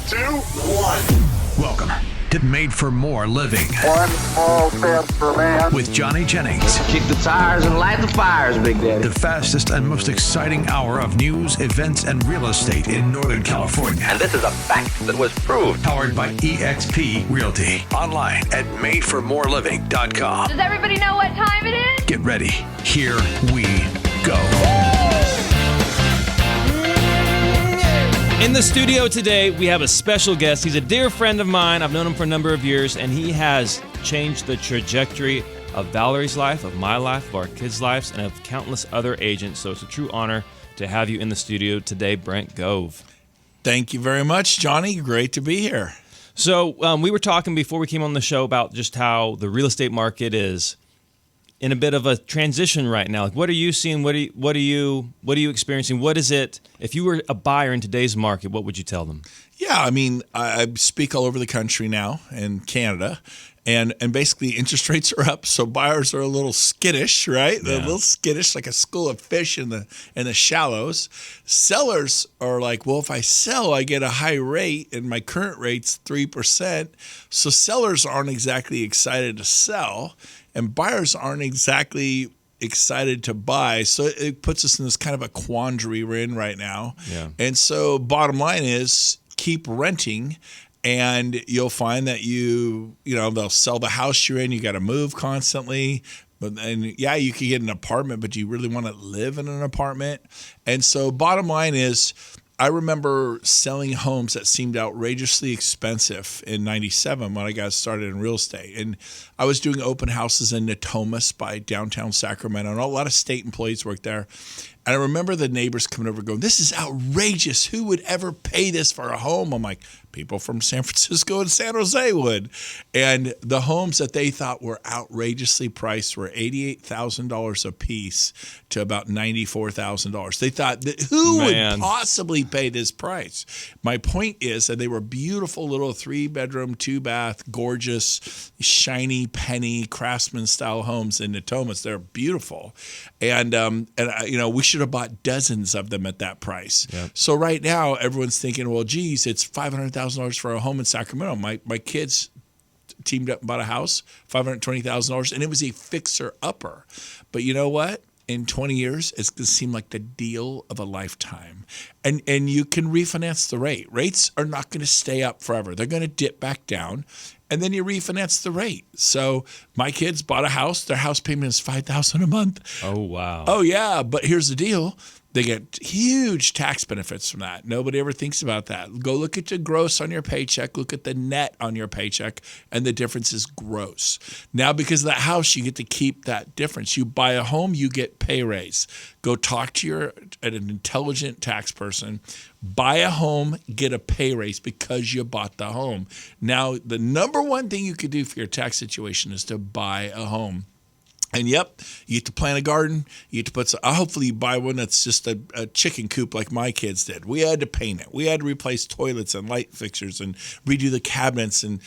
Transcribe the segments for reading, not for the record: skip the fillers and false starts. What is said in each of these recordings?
2, 1. Welcome to Made for More Living. One small step for man. With Johnny Jennings. Kick the tires and light the fires, Big Daddy. The fastest and most exciting hour of news, events, and real estate in Northern California. And this is a fact that was proved. Powered by eXp Realty. Online at madeformoreliving.com. Does everybody know what time it is? Get ready. Here we go. In the studio today, we have a special guest. He's a dear friend of mine. I've known him for a number of years, and he has changed the trajectory of Valerie's life, of my life, of our kids' lives, and of countless other agents. So it's a true honor to have you in the studio today, Brent Gove. Thank you very much, Johnny. Great to be here. So we were talking before we came on the show about just how the real estate market is in a bit of a transition right now. Like, what are you seeing? What are you experiencing? What is it? If you were a buyer in today's market, what would you tell them? Yeah, I mean, I speak all over the country now and Canada, and basically interest rates are up, so buyers are a little skittish, right? They're a little skittish, like a school of fish in the shallows. Sellers are like, well, if I sell, I get a high rate, and my current rate's 3%. So sellers aren't exactly excited to sell, and buyers aren't exactly excited to buy. So it puts us in this kind of a quandary we're in right now. Yeah. And so bottom line is keep renting, and you'll find that they'll sell the house you're in. You got to move constantly. You could get an apartment, but do you really want to live in an apartment? And so bottom line is, I remember selling homes that seemed outrageously expensive in 97 when I got started in real estate. And I was doing open houses in Natomas by downtown Sacramento, and a lot of state employees worked there. And I remember the neighbors coming over going, "This is outrageous. Who would ever pay this for a home?" I'm like, people from San Francisco and San Jose would. And the homes that they thought were outrageously priced were $88,000 a piece to about $94,000. They thought, who would possibly pay this price? My point is that they were beautiful little 3-bedroom, 2-bath, gorgeous, shiny penny craftsman-style homes in Natomas. They're beautiful. And we should have bought dozens of them at that price. Yep. So right now, everyone's thinking, well, geez, it's $500,000 for a home in Sacramento. My kids teamed up and bought a house, $520,000, and it was a fixer-upper. But you know what? In 20 years, it's going to seem like the deal of a lifetime. And you can refinance the rate. Rates are not going to stay up forever. They're going to dip back down, and then you refinance the rate. So my kids bought a house. Their house payment is $5,000 a month. Oh, wow. Oh, yeah. But here's the deal. They get huge tax benefits from that. Nobody ever thinks about that. Go look at the gross on your paycheck. Look at the net on your paycheck, and the difference is gross. Now, because of that house, you get to keep that difference. You buy a home, you get pay raise. Go talk to an intelligent tax person. Buy a home, get a pay raise because you bought the home. Now, the number one thing you could do for your tax situation is to buy a home. And yep, you get to plant a garden. You get to put hopefully you buy one that's just a chicken coop like my kids did. We had to paint it. We had to replace toilets and light fixtures and redo the cabinets and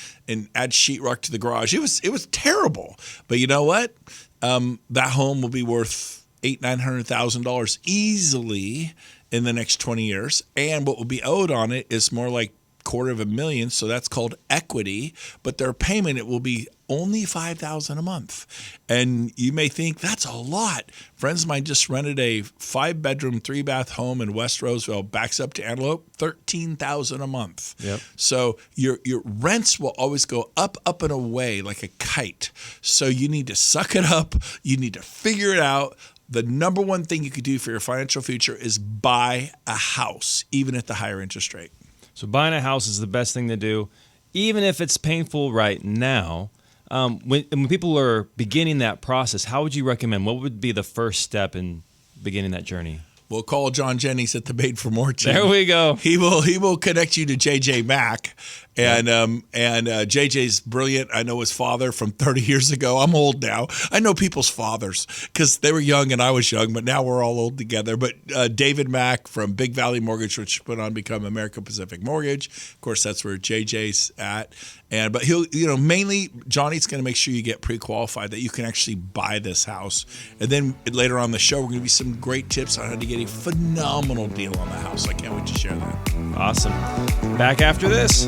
add sheetrock to the garage. It was terrible. But you know what? That home will be worth $800,000-$900,000 easily in the next 20 years. And what will be owed on it is more like $250,000. So that's called equity. But their payment, it will be only $5,000 a month. And you may think that's a lot. Friends of mine just rented a 5-bedroom, 3-bath home in West Roseville, backs up to Antelope, $13,000 a month. Yep. So your rents will always go up and away like a kite. So you need to suck it up. You need to figure it out. The number one thing you could do for your financial future is buy a house, even at the higher interest rate. So buying a house is the best thing to do, even if it's painful right now. When people are beginning that process, how would you recommend? What would be the first step in beginning that journey? We'll call John Jennings at the Made for More team. There we go. He will connect you to JJ Mack. And JJ's brilliant. I know his father from 30 years ago. I'm old now. I know people's fathers because they were young and I was young, but now we're all old together. But David Mack from Big Valley Mortgage, which went on to become American Pacific Mortgage. Of course, that's where JJ's at. But he'll, mainly Johnny's going to make sure you get pre-qualified, that you can actually buy this house. And then later on the show, we're going to give you some great tips on how to get a phenomenal deal on the house. I can't wait to share that. Awesome. Back after this.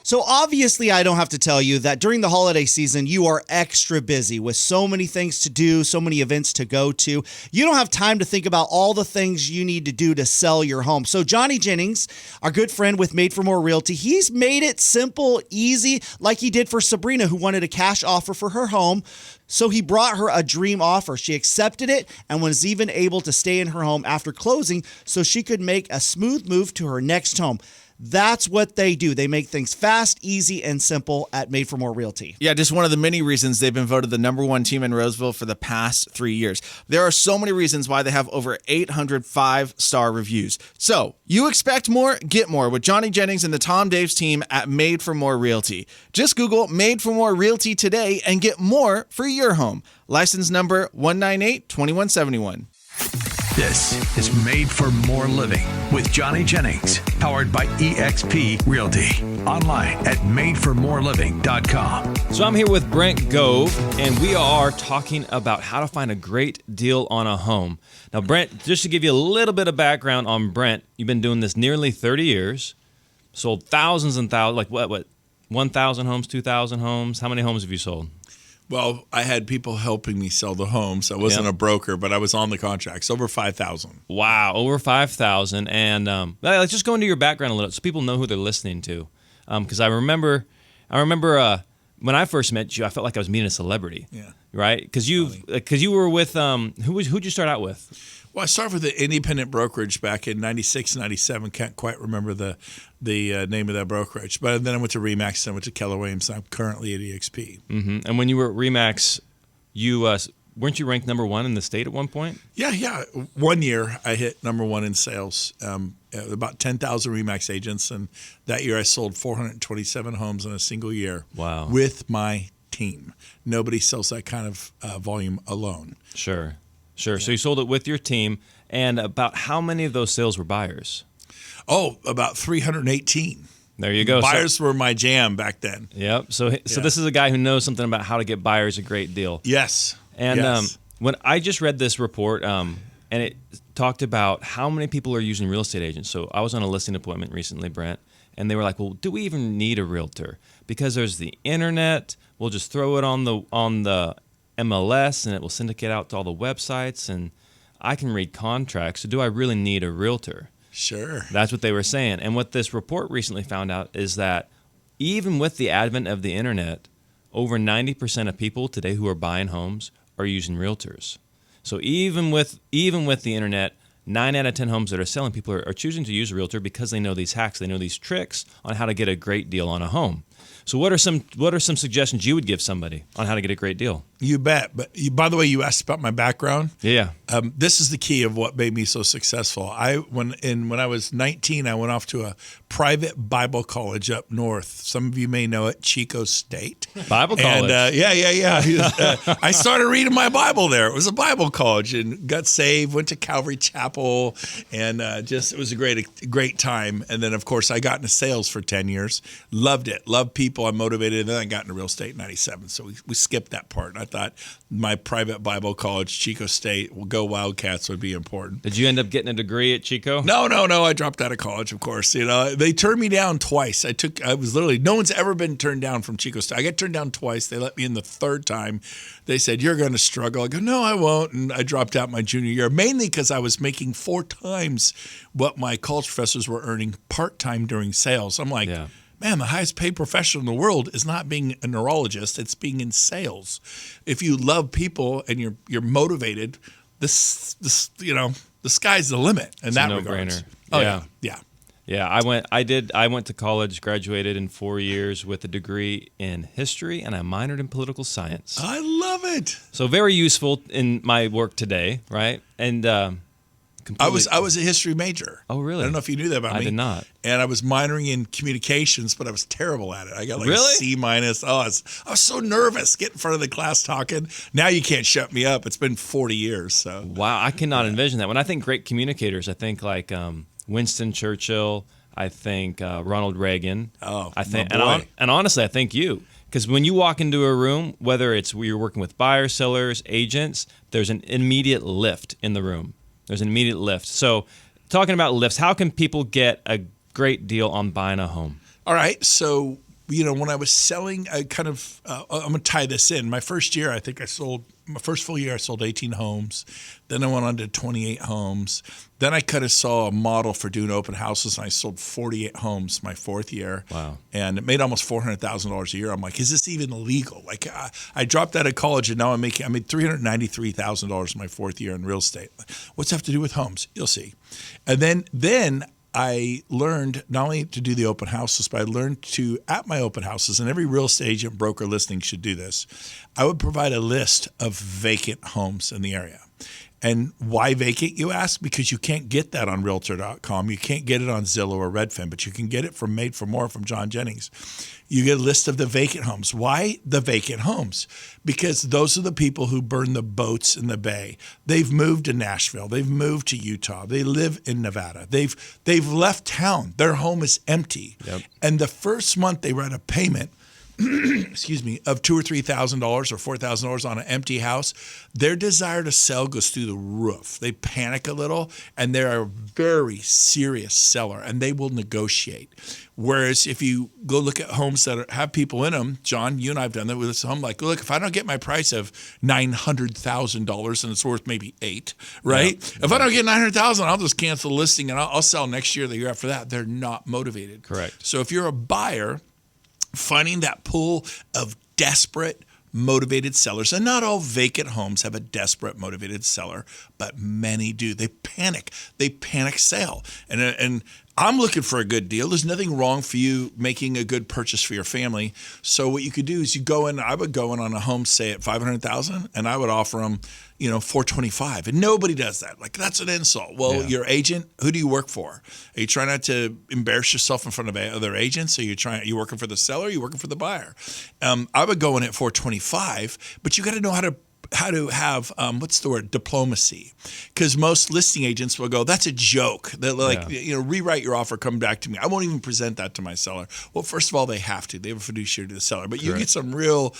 So obviously, I don't have to tell you that during the holiday season, you are extra busy with so many things to do, so many events to go to. You don't have time to think about all the things you need to do to sell your home. So Johnny Jennings, our good friend with Made for More Realty, he's made it simple, easy, like he did for Sabrina, who wanted a cash offer for her home. So he brought her a dream offer. She accepted it and was even able to stay in her home after closing so she could make a smooth move to her next home. That's what they do. They make things fast, easy, and simple at Made for More Realty. Yeah, just one of the many reasons they've been voted the #1 team in Roseville for the past 3 years. There are so many reasons why they have over 800 5-star reviews. So, you expect more, get more with Johnny Jennings and the Tom Daves team at Made for More Realty. Just Google Made for More Realty today and get more for your home. License number 198-2171. This is Made for More Living with Johnny Jennings, powered by eXp Realty. Online at madeformoreliving.com. So I'm here with Brent Gove, and we are talking about how to find a great deal on a home. Now, Brent, just to give you a little bit of background on Brent, you've been doing this nearly 30 years, sold thousands and thousands, like what, 1,000 homes, 2,000 homes? How many homes have you sold? Well, I had people helping me sell the homes. I wasn't a broker, but I was on the contracts. Over 5,000. Wow, over 5,000. And let's just go into your background a little so people know who they're listening to. Because I remember when I first met you, I felt like I was meeting a celebrity. Yeah. Right? Because you were with who'd you start out with? Well, I started with an independent brokerage back in 96, 97. Can't quite remember the name of that brokerage. But then I went to RE/MAX, then I went to Keller Williams. I'm currently at EXP. Mm-hmm. And when you were at RE/MAX, you weren't you ranked #1 in the state at one point? Yeah. 1 year I hit #1 in sales. About 10,000 RE/MAX agents, and that year I sold 427 homes in a single year. Wow. With my team. Nobody sells that kind of volume alone. Sure. Yeah. So you sold it with your team, and about how many of those sales were buyers? Oh, about 318. There you go. Buyers were my jam back then. Yep. So this is a guy who knows something about how to get buyers a great deal. Yes. And yes. When I just read this report, and it talked about how many people are using real estate agents. So I was on a listing appointment recently, Brent, and they were like, "Well, do we even need a realtor? Because there's the internet. We'll just throw it on the MLS, and it will syndicate out to all the websites, and I can read contracts. So do I really need a realtor?" Sure. That's what they were saying. And what this report recently found out is that even with the advent of the internet, over 90% of people today who are buying homes are using realtors. So even with the internet, 9 out of 10 homes that are selling, people are choosing to use a realtor because they know these hacks, they know these tricks on how to get a great deal on a home. So what are some suggestions you would give somebody on how to get a great deal? You bet. But by the way, you asked about my background. Yeah. This is the key of what made me so successful. When I was 19, I went off to a private Bible college up north. Some of you may know it, Chico State. Bible college. And yeah. I started reading my Bible there. It was a Bible college, and got saved. Went to Calvary Chapel, and it was a great time. And then of course I got into sales for 10 years. Loved it. Loved people. I'm motivated. And then I got into real estate in 97. So we skipped that part. I thought my private Bible college, Chico State, go Wildcats would be important. Did you end up getting a degree at Chico? No. I dropped out of college, of course. They turned me down twice. No one's ever been turned down from Chico State. I got turned down twice. They let me in the third time. They said, "You're going to struggle." I go, "No, I won't." And I dropped out my junior year, mainly because I was making 4 times what my college professors were earning part-time during sales. I'm like, man, the highest paid profession in the world is not being a neurologist. It's being in sales. If you love people and you're motivated, the sky's the limit in that regard. No-brainer. Oh yeah. Yeah, I went to college, graduated in 4 years with a degree in history, and I minored in political science. I love it. So very useful in my work today, right? And I was a history major. Oh, really? I don't know if you knew that about me. I did not. And I was minoring in communications, but I was terrible at it. I got like a C-. Oh, I was so nervous getting in front of the class talking. Now you can't shut me up. It's been 40 years. So wow, I cannot envision that. When I think great communicators, I think like Winston Churchill. I think Ronald Reagan. Oh, I think, my boy. and honestly, I think you. Because when you walk into a room, whether it's you're working with buyers, sellers, agents, there's an immediate lift in the room. There's an immediate lift. So talking about lifts, how can people get a great deal on buying a home? All right. So, when I was selling, I'm going to tie this in. My first year, my first full year, I sold 18 homes. Then I went on to 28 homes. Then I kind of saw a model for doing open houses, and I sold 48 homes my fourth year. Wow. And it made almost $400,000 a year. I'm like, is this even legal? Like, I dropped out of college, and now I made $393,000 my fourth year in real estate. What's that have to do with homes? You'll see. And then I learned not only to do the open houses, but I learned to, at my open houses, and every real estate agent, broker listing should do this, I would provide a list of vacant homes in the area. And why vacant, you ask? Because you can't get that on Realtor.com. You can't get it on Zillow or Redfin, but you can get it from Made for More from John Jennings. You get a list of the vacant homes. Why the vacant homes? Because those are the people who burn the boats in the bay. They've moved to Nashville. They've moved to Utah. They live in Nevada. They've left town. Their home is empty. Yep. And the first month they write a payment excuse me, of $2,000 or $3,000 or $4,000 on an empty house, their desire to sell goes through the roof. They panic a little, and they're a very serious seller, and they will negotiate. Whereas if you go look at homes that have people in them, John, you and I have done that with this home. Like, look, if I don't get my price of $900,000 and it's worth maybe $8,000, right? Yeah. If I don't get $900,000, I'll just cancel the listing and I'll sell next year, the year after that. They're not motivated. Correct. So if you're a buyer, finding that pool of desperate, motivated sellers, and not all vacant homes have a desperate, motivated seller, but many do. They panic sale. And I'm looking for a good deal. There's nothing wrong for you making a good purchase for your family. So what you could do is I would go in on a home, say at $500,000, and I would offer them, $425,000, and nobody does that. Like, that's an insult. Well, yeah. Your agent, who do you work for? Are you trying not to embarrass yourself in front of other agents? Are you working for the seller? Are you working for the buyer? I would go in at $425,000, but you got to know how to have diplomacy, because most listing agents will go, that's a joke. They're like, rewrite your offer, come back to me. I won't even present that to my seller. Well, first of all, they have to. They have a fiduciary to the seller. But you get some real,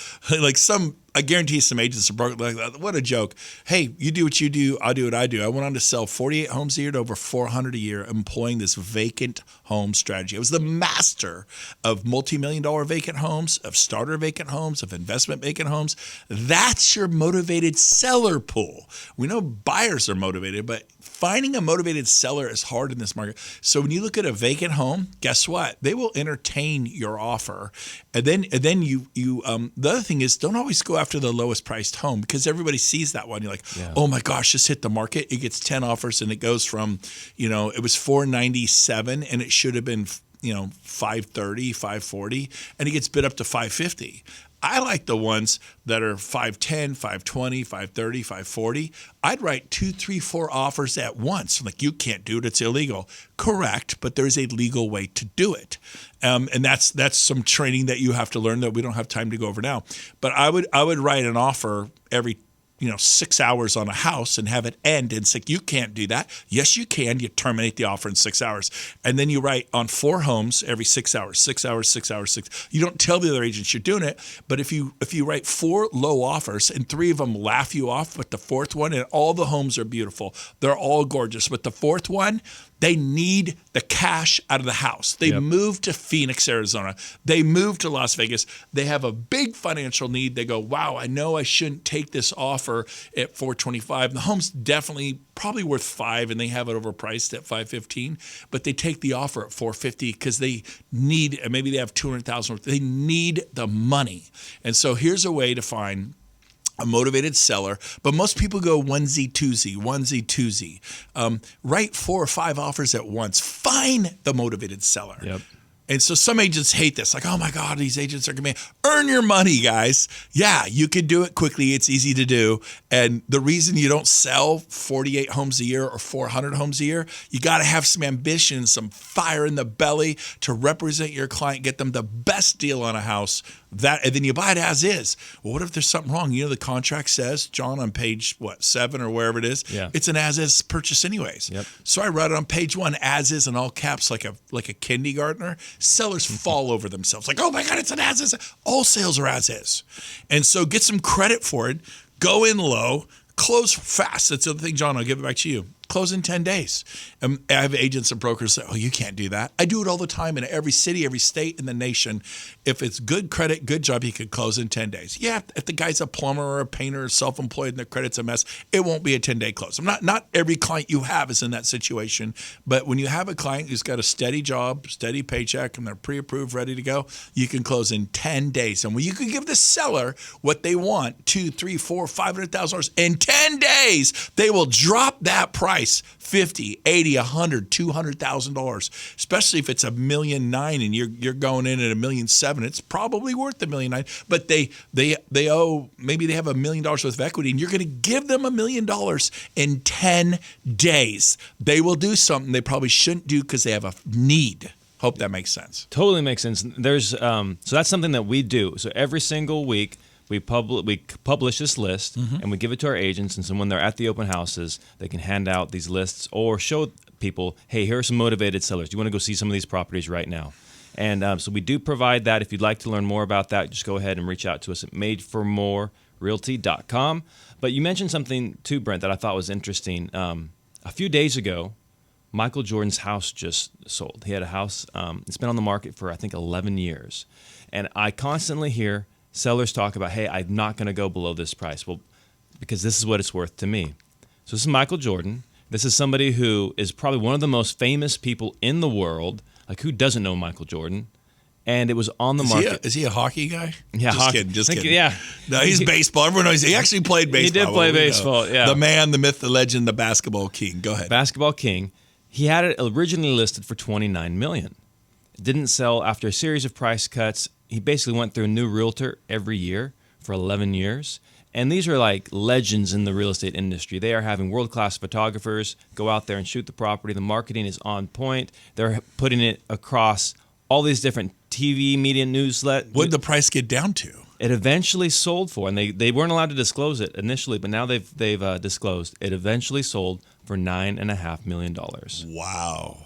I guarantee some agents are broke. Like, what a joke. Hey, you do what you do, I'll do what I do. I went on to sell 48 homes a year to over 400 a year, employing this vacant home strategy. I was the master of multi-million-dollar vacant homes, of starter vacant homes, of investment vacant homes. That's your motivated seller pool. We know buyers are motivated, but finding a motivated seller is hard in this market. So when you look at a vacant home, guess what? They will entertain your offer. And then you the other thing is, don't always go after the lowest priced home, because everybody sees that one. You're like, oh my gosh, just hit the market. It gets 10 offers, and it goes from, it was $497 and it should have been, $530, $540, and it gets bid up to $550. I like the ones that are $510, $520, $530, $540. I'd write 2, 3, 4 offers at once. Like, you can't do it; it's illegal. Correct, but there's a legal way to do it, and that's some training that you have to learn that we don't have time to go over now. But I would write an offer every 6 hours on a house and have it end. And it's like, you can't do that. Yes, you can. You terminate the offer in 6 hours. And then you write on 4 homes every 6 hours, 6 hours, 6 hours, 6. You don't tell the other agents you're doing it. But if you write 4 low offers and 3 of them laugh you off, but the 4th one, and all the homes are beautiful, they're all gorgeous, but the 4th one, they need the cash out of the house. They moved to Phoenix, Arizona. They moved to Las Vegas. They have a big financial need. They go, wow, I know I shouldn't take this offer at $425. The home's definitely probably worth $5, and they have it overpriced at $515. But they take the offer at $450 because they need, maybe they have $200,000. They need the money. And so here's a way to find a motivated seller, but most people go onesie, twosie. Write 4 or 5 offers at once. Find the motivated seller. Yep. And so some agents hate this. Like, oh my God, these agents are going to earn your money, guys. Yeah, you can do it quickly. It's easy to do. And the reason you don't sell 48 homes a year or 400 homes a year, you got to have some ambition, some fire in the belly to represent your client, get them the best deal on a house. And then you buy it as is. Well, what if there's something wrong? The contract says, John, on page 7 or wherever it is, it's an as-is purchase anyways. Yep. So I write it on page 1, as is in all caps, like a kindergartner. Sellers fall over themselves. Like, oh my God, it's an as-is. All sales are as-is. And so get some credit for it. Go in low. Close fast. That's the other thing, John. I'll give it back to you. close in 10 days. I have agents and brokers say, oh, you can't do that. I do it all the time in every city, every state in the nation. If it's good credit, good job, you could close in 10 days. Yeah, if the guy's a plumber or a painter or self-employed and their credit's a mess, it won't be a 10-day close. Not every client you have is in that situation, but when you have a client who's got a steady job, steady paycheck, and they're pre-approved, ready to go, you can close in 10 days. And when you can give the seller what they want, $200,000, $300,000, $400,000, $500,000, in 10 days, they will drop that price $50,000, $80,000, $100,000, $200,000, especially if it's $1.9 million and you're going in at $1.7 million. It's probably worth $1.9 million, but they owe, maybe they have $1 million worth of equity, and you're going to give them $1 million in 10 days. They will do something they probably shouldn't do because they have a need. Hope that makes sense. Totally makes sense. There's so that's something that we do. So every single week, we publish this list, and we give it to our agents. And so when they're at the open houses, they can hand out these lists or show people, hey, here are some motivated sellers. Do you want to go see some of these properties right now? And so we do provide that. If you'd like to learn more about that, just go ahead and reach out to us at madeformorerealty.com. But you mentioned something too, Brent, that I thought was interesting. A few days ago, Michael Jordan's house just sold. He had a house. It's been on the market for, I think, 11 years. And I constantly hear sellers talk about, hey, I'm not going to go below this price. Well, because this is what it's worth to me. So this is Michael Jordan. This is somebody who is probably one of the most famous people in the world. Like, who doesn't know Michael Jordan? And it was on the market. Is he a hockey guy? Yeah, just kidding. Yeah. No, he's baseball. Everyone knows he actually played baseball. He did play baseball, yeah. The man, the myth, the legend, the basketball king. Go ahead. Basketball king. He had it originally listed for $29 million. It didn't sell after a series of price cuts. He basically went through a new realtor every year for 11 years. And these are like legends in the real estate industry. They are having world-class photographers go out there and shoot the property. The marketing is on point. They're putting it across all these different TV, media, newsletters. What did the price get down to? It eventually sold for, and they weren't allowed to disclose it initially, but now they've disclosed. It eventually sold for $9.5 million. Wow.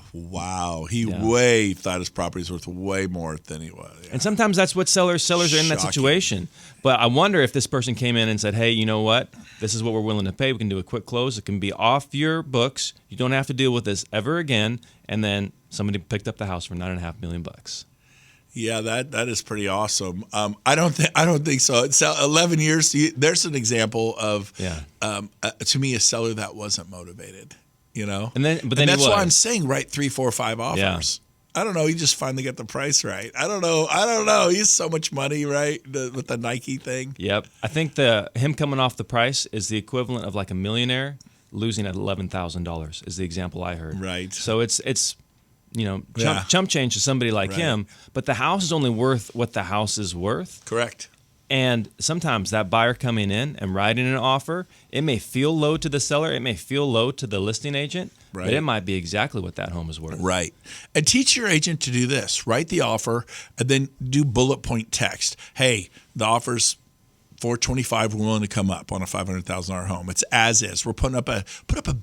He way thought his property was worth way more than he was. Yeah. And sometimes that's what sellers are in that situation. But I wonder if this person came in and said, hey, you know what? This is what we're willing to pay. We can do a quick close. It can be off your books. You don't have to deal with this ever again. And then somebody picked up the house for $9.5 million. Yeah, that is pretty awesome. I don't think so. It's 11 years. There's an example of to me a seller that wasn't motivated. You know, but then that's why I'm saying write 3, 4, 5 offers. Yeah. I don't know. He just finally got the price right. I don't know. He's so much money, right? With the Nike thing. Yep. I think him coming off the price is the equivalent of like a millionaire losing at $11,000 is the example I heard. Right. So it's chump change to somebody like him, but the house is only worth what the house is worth. Correct. And sometimes that buyer coming in and writing an offer, it may feel low to the seller, it may feel low to the listing agent, but it might be exactly what that home is worth. Right. And teach your agent to do this. Write the offer and then do bullet point text. Hey, the offer's $425, we're willing to come up on a $500,000 home. It's as is. We're put up a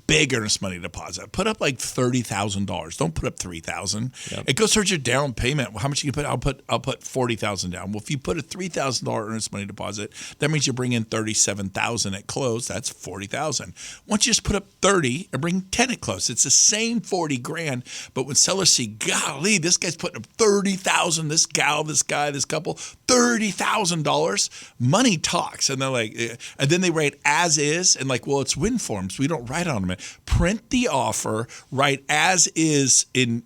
big earnest money deposit. Put up like $30,000. Don't put up $3,000. Yep. It goes towards your down payment. Well, how much you can put? I'll put $40,000 down. Well, if you put a $3,000 earnest money deposit, that means you bring in $37,000 at close. That's $40,000. Once you just put up 30 and bring 10 at close, it's the same $40,000. But when sellers see, golly, this guy's putting up $30,000. This gal, this guy, this couple, $30,000. Money talks, and they're like, and then they write as is, and like, well, it's win forms. We don't write on them. Print the offer, write as is in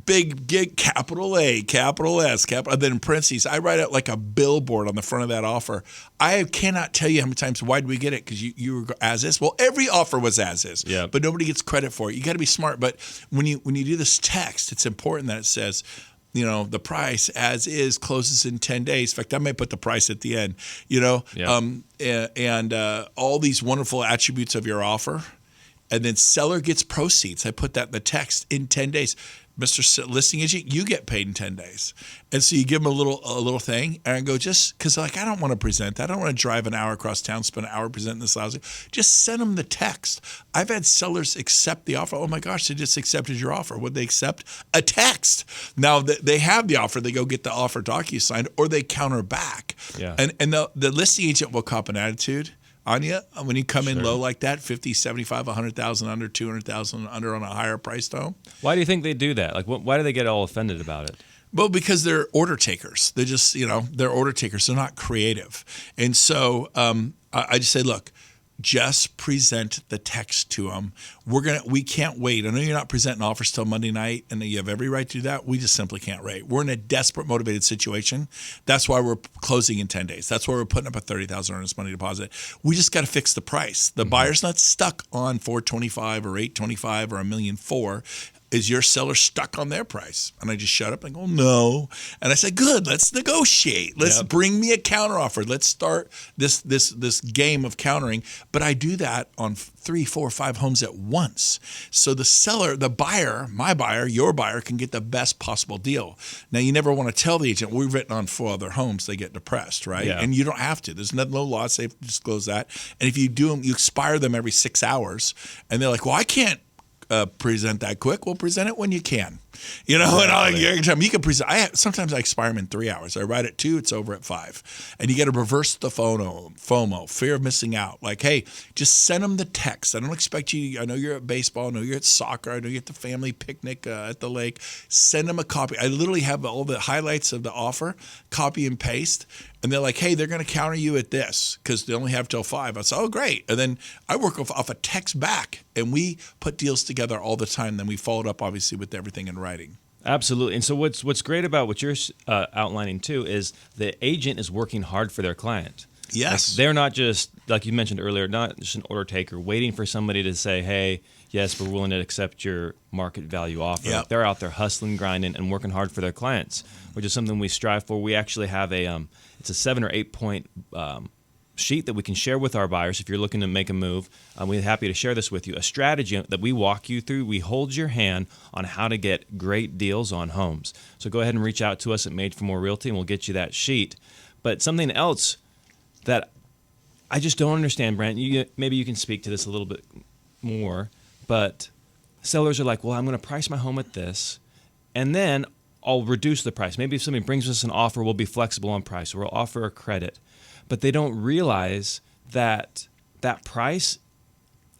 big capital A, capital S, capital, and then in parentheses, I write out like a billboard on the front of that offer. I cannot tell you how many times. Why did we get it? Because you were as is. Well, every offer was as is, but nobody gets credit for it. You got to be smart. But when you do this text, it's important that it says, the price as is closes in 10 days. In fact, I may put the price at the end, and all these wonderful attributes of your offer. And then seller gets proceeds. I put that in the text in 10 days. Mr. Listing Agent, you get paid in 10 days. And so you give them a little thing and go, just because I don't want to present that. I don't want to drive an hour across town, spend an hour presenting this lousy. Just send them the text. I've had sellers accept the offer. Oh my gosh, they just accepted your offer. Would they accept? A text. Now they have the offer. They go get the offer DocuSigned or they counter back. Yeah. And the listing agent will cop an attitude. on you when you come in low like that, 50, 75, 100,000 under, 200,000 under on a higher priced home. Why do you think they do that? Like, why do they get all offended about it? Well, because they're order takers. They're just, they're order takers. They're not creative. And so I just say, look, just present the text to them. We can't wait. I know you're not presenting offers till Monday night, and you have every right to do that. We just simply can't wait. We're in a desperate, motivated situation. That's why we're closing in 10 days. That's why we're putting up a $30,000 earnest money deposit. We just got to fix the price. The buyer's not stuck on $425,000 or $825,000 or $1,400,000. Is your seller stuck on their price? And I just shut up and go, no. And I said, good, let's negotiate. Let's bring me a counteroffer. Let's start this game of countering. But I do that on 3, 4, 5 homes at once. So the seller, the buyer, my buyer, your buyer can get the best possible deal. Now, you never want to tell the agent, we've written on 4 other homes, they get depressed, right? Yeah. And you don't have to. There's no law safe to disclose that. And if you do them, you expire them every 6 hours. And they're like, well, I can't present that quick. Well, present it when you can. And every time you can present. Sometimes I expire them in 3 hours. I write at 2, it's over at 5. And you got to reverse the FOMO, fear of missing out. Like, hey, just send them the text. I don't expect you. I know you're at baseball. I know you're at soccer. I know you're at the family picnic at the lake. Send them a copy. I literally have all the highlights of the offer, copy and paste. And they're like, hey, they're going to counter you at this because they only have till 5. I said, oh, great. And then I work off a text back, and we put deals together all the time. Then we followed up, obviously, with everything in writing. Absolutely. And so what's great about what you're outlining, too, is the agent is working hard for their client. Yes. Like, they're not just, like you mentioned earlier, not just an order taker waiting for somebody to say, hey, yes, we're willing to accept your market value offer. Yep. They're out there hustling, grinding, and working hard for their clients, which is something we strive for. We actually have it's a 7 or 8 point sheet that we can share with our buyers if you're looking to make a move. We're happy to share this with you. A strategy that we walk you through. We hold your hand on how to get great deals on homes. So go ahead and reach out to us at Made for More Realty, and we'll get you that sheet. But something else that I just don't understand, Brent, maybe you can speak to this a little bit more, but sellers are like, well, I'm going to price my home at this, and then I'll reduce the price. Maybe if somebody brings us an offer, we'll be flexible on price, or we'll offer a credit. But they don't realize that that price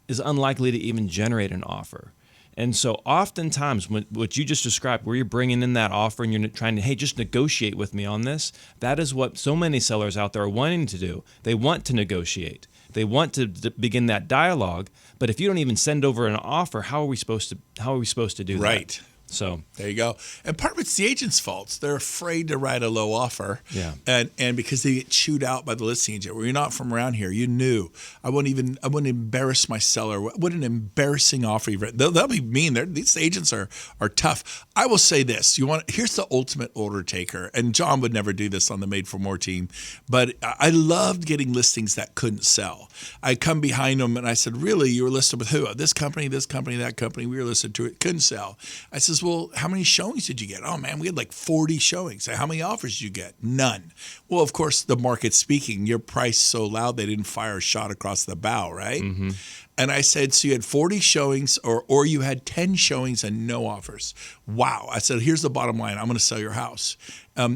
is unlikely to even generate an offer. And so oftentimes what you just described, where you're bringing in that offer and you're trying to, hey, just negotiate with me on this, that is what so many sellers out there are wanting to do. They want to negotiate. They want to begin that dialogue. But if you don't even send over an offer, how are we supposed to do that? Right. So there you go. And part of it's the agent's fault. They're afraid to write a low offer. Yeah. And because they get chewed out by the listing agent. Well, you're not from around here. You knew. I wouldn't embarrass my seller. What an embarrassing offer you've written. They'll be mean. These agents are tough. I will say this. Here's the ultimate order taker. And John would never do this on the Made for More team. But I loved getting listings that couldn't sell. I come behind them and I said, really, you were listed with who? This company, that company. We were listed to it. Couldn't sell. I says, well, how many showings did you get? Oh, man, we had like 40 showings. How many offers did you get? None. Well, of course, the market's speaking. Your price so loud they didn't fire a shot across the bow, right? Mm-hmm. And I said, so you had 40 showings or you had 10 showings and no offers. Wow. I said, here's the bottom line. I'm going to sell your house.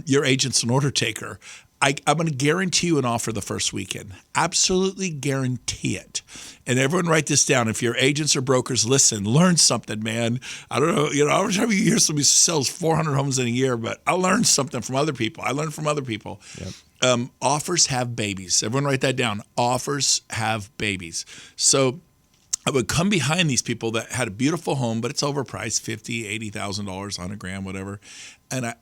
Your agent's an order taker. I'm going to guarantee you an offer the first weekend. Absolutely guarantee it. And everyone write this down. If your agents or brokers listen, learn something, man. I don't know. Every time you hear somebody sells 400 homes in a year, but I learned something from other people. I learned from other people. Yep. Offers have babies. Everyone write that down. Offers have babies. So I would come behind these people that had a beautiful home, but it's overpriced, $50,000, $80,000, $100,000, whatever. And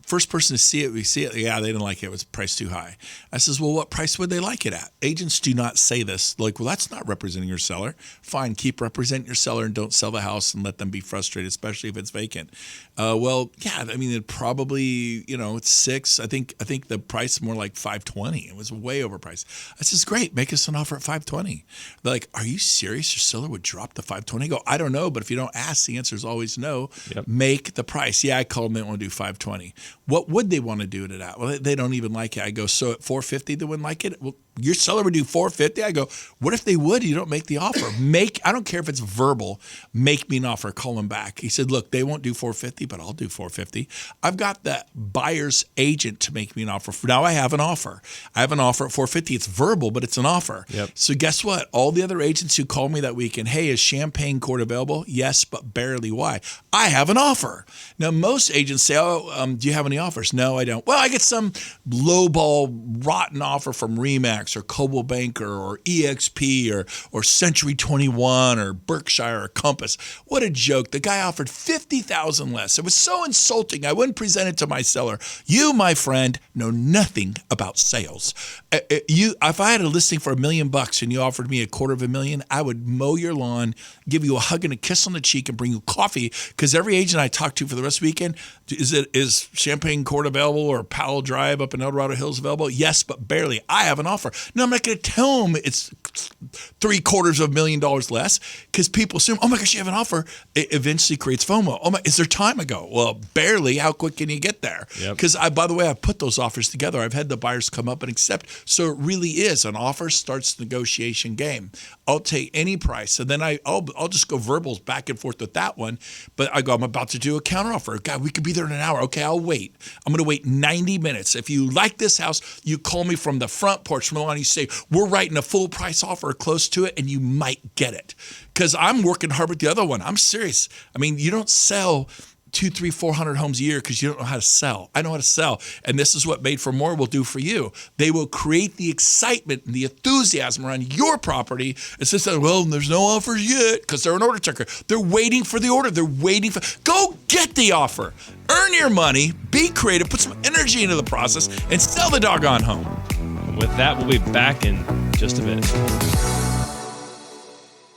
first person to see it, we see it. Yeah, they didn't like it. It was priced too high. I says, well, what price would they like it at? Agents do not say this. Like, well, that's not representing your seller. Fine, keep representing your seller and don't sell the house and let them be frustrated, especially if it's vacant. Well, yeah, I mean, it probably, it's 6. I think the price is more like $520. It was way overpriced. I says, great, make us an offer at $520. They're like, are you serious? Your seller would drop the $520? I go, I don't know, but if you don't ask, the answer is always no. Yep. Make the price. Yeah, I called them, they want to do $520. what would they want to do it at? Well, they don't even like it. I go, so at $450 they wouldn't like it? Well, your seller would do $450. I go, what if they would? You don't make the offer. I don't care if it's verbal. Make me an offer. Call them back. He said, look, they won't do $450, but I'll do $450. I've got the buyer's agent to make me an offer. Now I have an offer. I have an offer at $450. It's verbal, but it's an offer. Yep. So guess what? All the other agents who called me that weekend, hey, is Champagne Court available? Yes, but barely. Why? I have an offer. Now, most agents say, do you have any offers? No, I don't. Well, I get some lowball, rotten offer from Remax or Coldwell Banker or EXP or Century 21 or Berkshire or Compass. What a joke. The guy offered $50,000 less. It was so insulting. I wouldn't present it to my seller. You, my friend, know nothing about sales. If I had a listing for $1 million and you offered me $250,000, I would mow your lawn, give you a hug and a kiss on the cheek, and bring you coffee. Because every agent I talk to for the rest of the weekend, is Champagne Court available or Powell Drive up in El Dorado Hills available? Yes, but barely. I have an offer. No, I'm not going to tell them it's $750,000 less, because people assume, oh my gosh, you have an offer. It eventually creates FOMO. Oh my, is there time? I go, well, barely. How quick can you get there? Because by the way, I've put those offers together. I've had the buyers come up and accept. So it really is an offer starts the negotiation game. I'll take any price, and then I'll just go verbals back and forth with that one. But I go, I'm about to do a counteroffer. God, we could be there in an hour. Okay, I'll wait. I'm going to wait 90 minutes. If you like this house, you call me from the front porch from the lawn. You say, we're writing a full price offer or close to it, and you might get it. Because I'm working hard with the other one. I'm serious. I mean, you don't sell 200, 300, 400 homes a year because you don't know how to sell. I know how to sell. And this is what Made for More will do for you. They will create the excitement and the enthusiasm around your property. It's just that, well, there's no offers yet, because they're an order taker. They're waiting for the order. Go get the offer. Earn your money. Be creative. Put some energy into the process and sell the doggone home. With that, we'll be back in just a minute.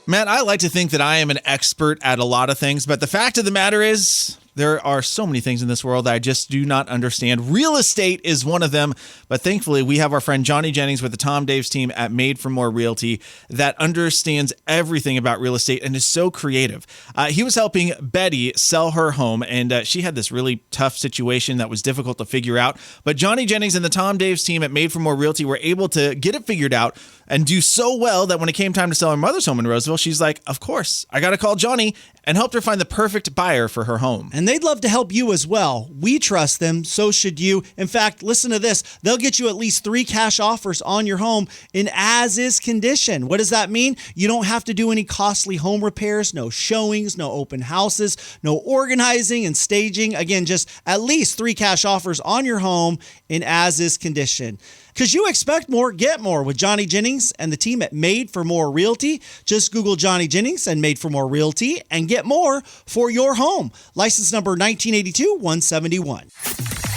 Matt, I like to think that I am an expert at a lot of things, but the fact of the matter is there are so many things in this world that I just do not understand. Real estate is one of them, but thankfully we have our friend Johnny Jennings with the Tom Daves team at Made for More Realty that understands everything about real estate and is so creative. He was helping Betty sell her home, and she had this really tough situation that was difficult to figure out, but Johnny Jennings and the Tom Daves team at Made for More Realty were able to get it figured out and do so well that when it came time to sell her mother's home in Roseville, she's like, of course, I got to call Johnny, and helped her find the perfect buyer for her home. And they'd love to help you as well. We trust them, so should you. In fact, listen to this. They'll get you at least 3 cash offers on your home in as-is condition. What does that mean? You don't have to do any costly home repairs, no showings, no open houses, no organizing and staging. Again, just at least 3 cash offers on your home in as-is condition. Because you expect more, get more with Johnny Jennings and the team at Made for More Realty. Just Google Johnny Jennings and Made for More Realty and get more for your home. License number 1982-171.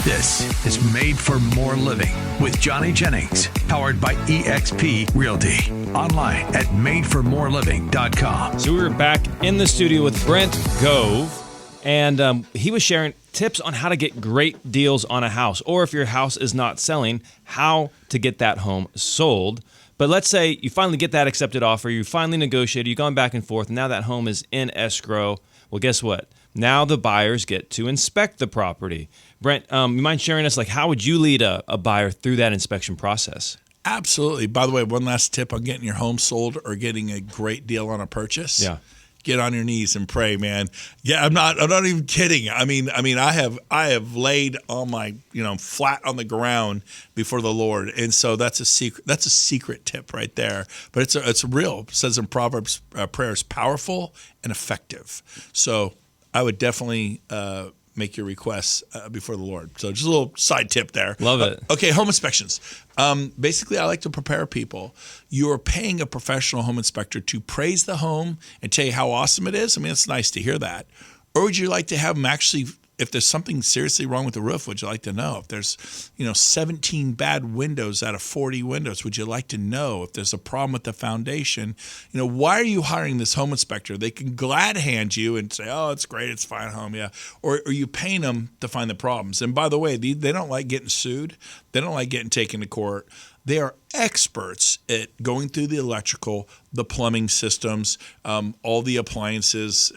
This is Made for More Living with Johnny Jennings, powered by EXP Realty. Online at madeformoreliving.com. So we were back in the studio with Brent Gove, and he was sharing tips on how to get great deals on a house, or if your house is not selling, how to get that home sold. But let's say you finally get that accepted offer, you finally negotiated, you've gone back and forth, and now that home is in escrow. Well, guess what? Now the buyers get to inspect the property. Brent, you mind sharing us, like, how would you lead a buyer through that inspection process? Absolutely. By the way, one last tip on getting your home sold or getting a great deal on a purchase. Yeah. Get on your knees and pray, man. Yeah, I'm not even kidding. I mean, I have laid on my, flat on the ground before the Lord. And so that's a secret tip right there. But it's real. It says in Proverbs, prayer is powerful and effective. So I would definitely make your requests before the Lord. So just a little side tip there. Love it. Okay, home inspections. Basically, I like to prepare people. You are paying a professional home inspector to praise the home and tell you how awesome it is. I mean, it's nice to hear that. Or would you like to have them actually, if there's something seriously wrong with the roof, would you like to know? If there's, 17 bad windows out of 40 windows, would you like to know? If there's a problem with the foundation, why are you hiring this home inspector? They can glad hand you and say, oh, it's great, it's fine home, yeah. Or you paying them to find the problems. And by the way, they don't like getting sued. They don't like getting taken to court. They are experts at going through the electrical, the plumbing systems, all the appliances,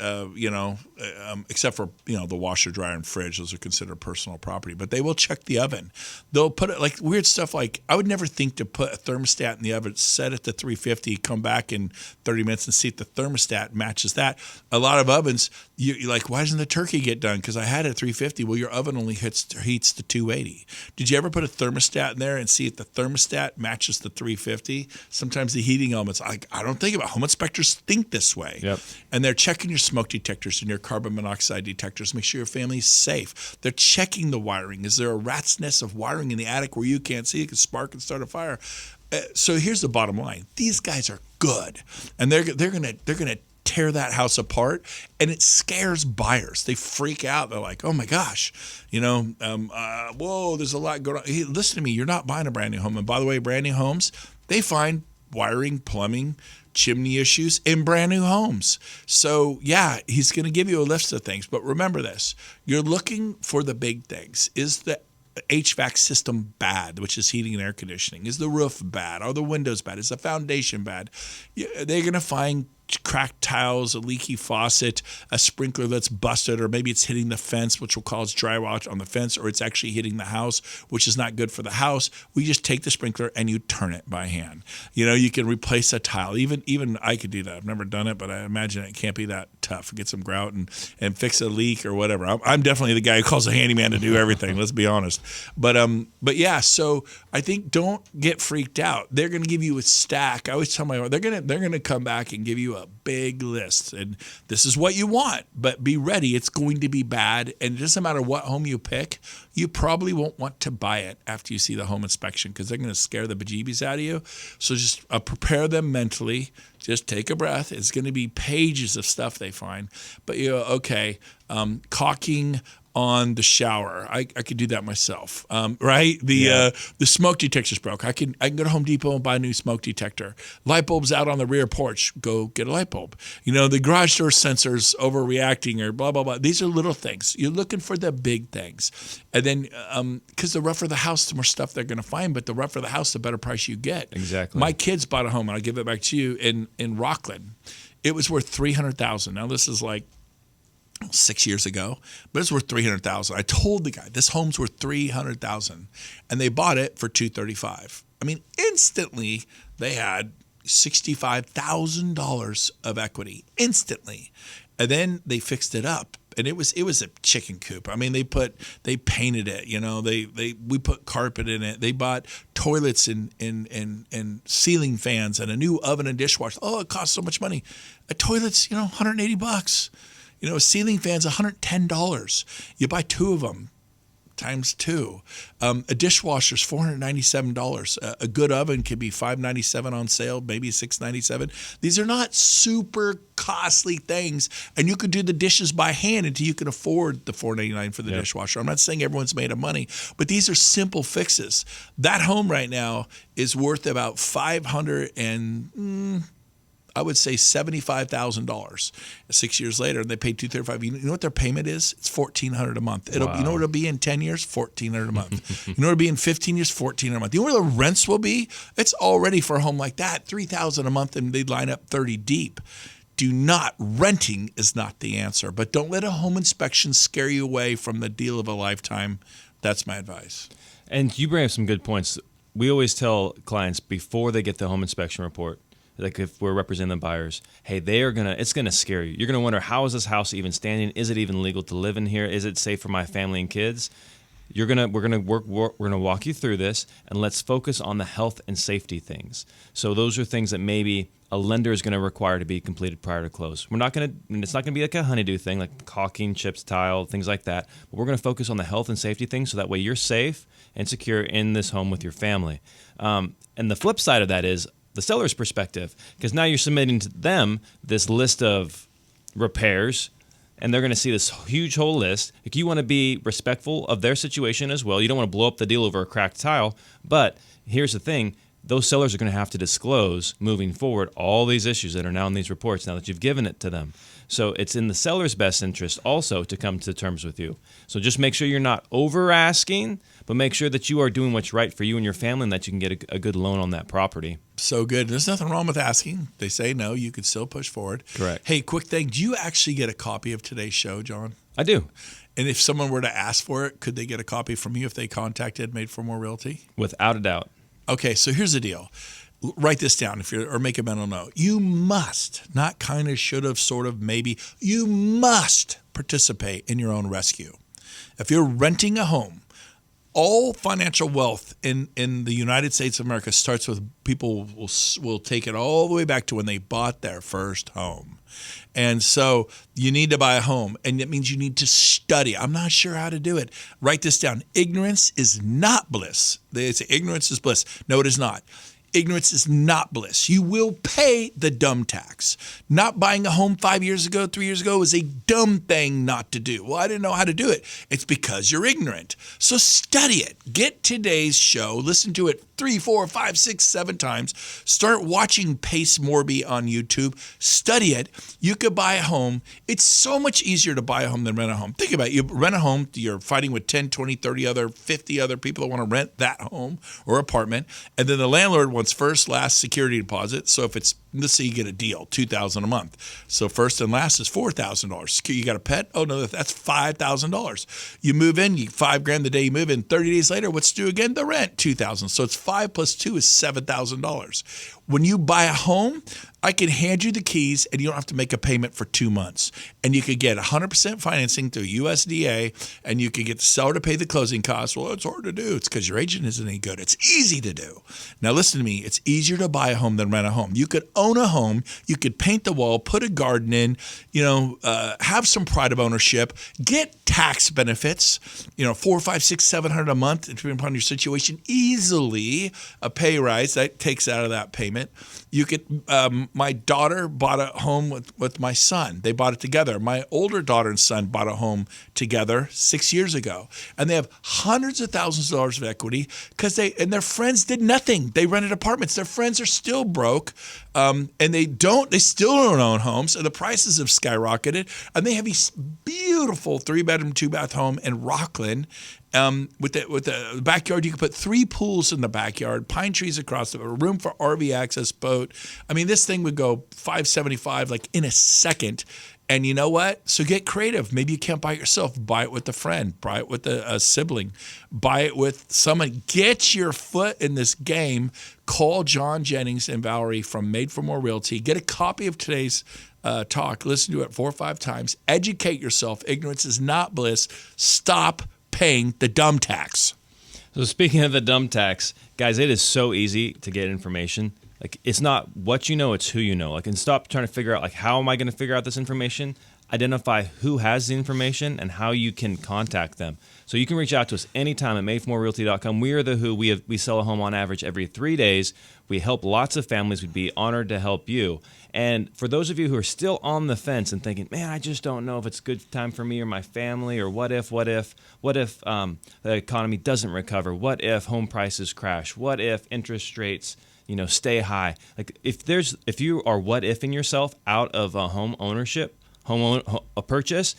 except for, the washer, dryer, and fridge. Those are considered personal property. But they will check the oven. They'll put it like weird stuff like I would never think to put a thermostat in the oven, set it to 350, come back in 30 minutes and see if the thermostat matches that. A lot of ovens, you're like, why doesn't the turkey get done? Because I had it at 350. Well, your oven only heats to 280. Did you ever put a thermostat in there and see if the thermostat matches the 350? Sometimes the heating elements, I don't think about. Home inspectors think this way. Yep. And they're checking your smoke detectors and your carbon monoxide detectors. Make sure your family's safe. They're checking the wiring. Is there a rat's nest of wiring in the attic where you can't see? It can spark and start a fire. So here's the bottom line. These guys are good. And they're gonna tear that house apart, and it scares buyers. They freak out. They're like, oh my gosh, whoa, there's a lot going on. Hey, listen to me, you're not buying a brand new home. And by the way, brand new homes, they find wiring, plumbing, chimney issues in brand new homes. So yeah, he's going to give you a list of things, but remember this, you're looking for the big things. Is the HVAC system bad, which is heating and air conditioning? Is the roof bad? Are the windows bad? Is the foundation bad? They're going to find cracked tiles, a leaky faucet, a sprinkler that's busted, or maybe it's hitting the fence, which will cause dry rot on the fence, or it's actually hitting the house, which is not good for the house. We just take the sprinkler and you turn it by hand. You can replace a tile. Even I could do that. I've never done it, but I imagine it can't be that tough. Get some grout and fix a leak or whatever. I'm definitely the guy who calls a handyman to do everything. Let's be honest. But yeah. So I think don't get freaked out. They're going to give you a stack. I always tell my wife, they're going to come back and give you a big list, and this is what you want, but be ready. It's going to be bad, and it doesn't matter what home you pick, you probably won't want to buy it after you see the home inspection because they're going to scare the bejeebies out of you. So just prepare them mentally. Just take a breath. It's going to be pages of stuff they find, but caulking on the shower. I could do that myself, right? The smoke detector's broke. I can go to Home Depot and buy a new smoke detector. Light bulb's out on the rear porch. Go get a light bulb. The garage door sensor's overreacting or blah, blah, blah. These are little things. You're looking for the big things. And then, because the rougher the house, the more stuff they're going to find, but the rougher the house, the better price you get. Exactly. My kids bought a home, and I'll give it back to you, in Rockland. It was worth $300,000. Now, this is like 6 years ago, but it's worth $300,000. I told the guy this home's worth $300,000, and they bought it for $235,000. I mean, instantly they had $65,000 of equity instantly, and then they fixed it up, and it was a chicken coop. I mean, they painted it. We put carpet in it. They bought toilets and ceiling fans and a new oven and dishwasher. Oh, it cost so much money. A toilet's $180. A ceiling fan's $110. You buy two of them times two. A dishwasher's $497. A good oven could be $597 on sale, maybe $697. These are not super costly things, and you could do the dishes by hand until you can afford the $499 for the dishwasher. I'm not saying everyone's made of money, but these are simple fixes. That home right now is worth about I would say $75,000. 6 years later, and they paid $235,000. You know what their payment is? It's $1,400 a month. You know what it'll be in 10 years? $1,400 a month. You know what it'll be in 15 years? $1,400 a month. You know where the rents will be? It's already for a home like that, $3,000 a month, and they'd line up 30 deep. Renting is not the answer, but don't let a home inspection scare you away from the deal of a lifetime. That's my advice. And you bring up some good points. We always tell clients before they get the home inspection report, like if we're representing the buyers, hey, it's gonna scare you. You're gonna wonder, how is this house even standing? Is it even legal to live in here? Is it safe for my family and kids? We're gonna walk you through this, and let's focus on the health and safety things. So those are things that maybe a lender is gonna require to be completed prior to close. It's not gonna be like a honeydew thing, like caulking, chips, tile, things like that. But we're gonna focus on the health and safety things, so that way you're safe and secure in this home with your family. And the flip side of that is the seller's perspective, because now you're submitting to them this list of repairs, and they're going to see this huge whole list. Like, you want to be respectful of their situation as well. You don't want to blow up the deal over a cracked tile, but here's the thing. Those sellers are going to have to disclose moving forward all these issues that are now in these reports now that you've given it to them. So it's in the seller's best interest also to come to terms with you. So just make sure you're not over asking, but make sure that you are doing what's right for you and your family and that you can get a good loan on that property. So good. There's nothing wrong with asking. They say no, you can still push forward. Correct. Hey, quick thing. Do you actually get a copy of today's show, John? I do. And if someone were to ask for it, could they get a copy from you if they contacted Made for More Realty? Without a doubt. Okay, so here's the deal. Write this down or make a mental note. You must, not kind of, should have, sort of, maybe, you must participate in your own rescue. If you're renting a home, all financial wealth in the United States of America starts with people will take it all the way back to when they bought their first home. And so you need to buy a home, and that means you need to study. I'm not sure how to do it. Write this down. Ignorance is not bliss. They say ignorance is bliss. No, it is not. Ignorance is not bliss. You will pay the dumb tax. Not buying a home 5 years ago, 3 years ago was a dumb thing not to do. Well, I didn't know how to do it. It's because you're ignorant. So study it. Get today's show. Listen to it 3, 4, 5, 6, 7 times. Start watching Pace Morby on YouTube. Study it. You could buy a home. It's so much easier to buy a home than rent a home. Think about it. You rent a home, you're fighting with 10, 20, 30 50 other people that want to rent that home or apartment. And then the landlord wants first, last, security deposit. So if it's, let's say you get a deal, $2,000 a month. So first and last is $4,000. You got a pet? Oh no, that's $5,000. You move in, you $5,000 the day you move in. 30 days later, what's due again? The rent, $2,000. So it's 5 plus 2 is $7,000. When you buy a home, I can hand you the keys and you don't have to make a payment for 2 months. And you could get 100% financing through USDA, and you could get the seller to pay the closing costs. Well, it's hard to do. It's because your agent isn't any good. It's easy to do. Now listen to me. It's easier to buy a home than rent a home. You could own a home. You could paint the wall, put a garden in, have some pride of ownership, get tax benefits, $400, $500, $600, $700 a month, depending upon your situation, easily a pay rise that takes out of that payment. You could, my daughter bought a home with my son. They bought it together. My older daughter and son bought a home together 6 years ago. And they have hundreds of thousands of dollars of equity because their friends did nothing. They rented apartments. Their friends are still broke. And they still don't own homes. And the prices have skyrocketed. And they have a beautiful 3-bedroom, 2-bath home in Rockland. With the backyard, you can put 3 pools in the backyard, pine trees across the room for RV access, boat. I mean, this thing would go $575 like in a second. And you know what? So get creative. Maybe you can't buy it yourself. Buy it with a friend. Buy it with a sibling. Buy it with someone. Get your foot in this game. Call John Jennings and Valerie from Made for More Realty. Get a copy of today's talk. Listen to it 4 or 5 times. Educate yourself. Ignorance is not bliss. Stop paying the dumb tax. So speaking of the dumb tax, guys, it is so easy to get information. Like, it's not what you know, it's who you know. Like, and stop trying to figure out, like, how am I going to figure out this information? Identify who has the information and how you can contact them. So you can reach out to us anytime at madeformorerealty.com. We are the who. We sell a home on average every 3 days. We help lots of families. We'd be honored to help you. And for those of you who are still on the fence and thinking, man, I just don't know if it's a good time for me or my family, or what if the economy doesn't recover? What if home prices crash? What if interest rates stay high? Like, if you are what ifing yourself out of a home ownership, a purchase,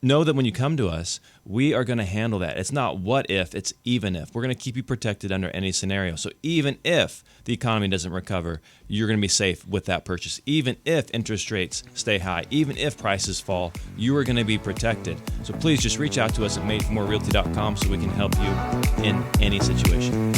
know that when you come to us, we are going to handle that. It's not what if, it's even if. We're going to keep you protected under any scenario. So even if the economy doesn't recover, you're going to be safe with that purchase. Even if interest rates stay high, even if prices fall, you are going to be protected. So please just reach out to us at madeformorerealty.com so we can help you in any situation.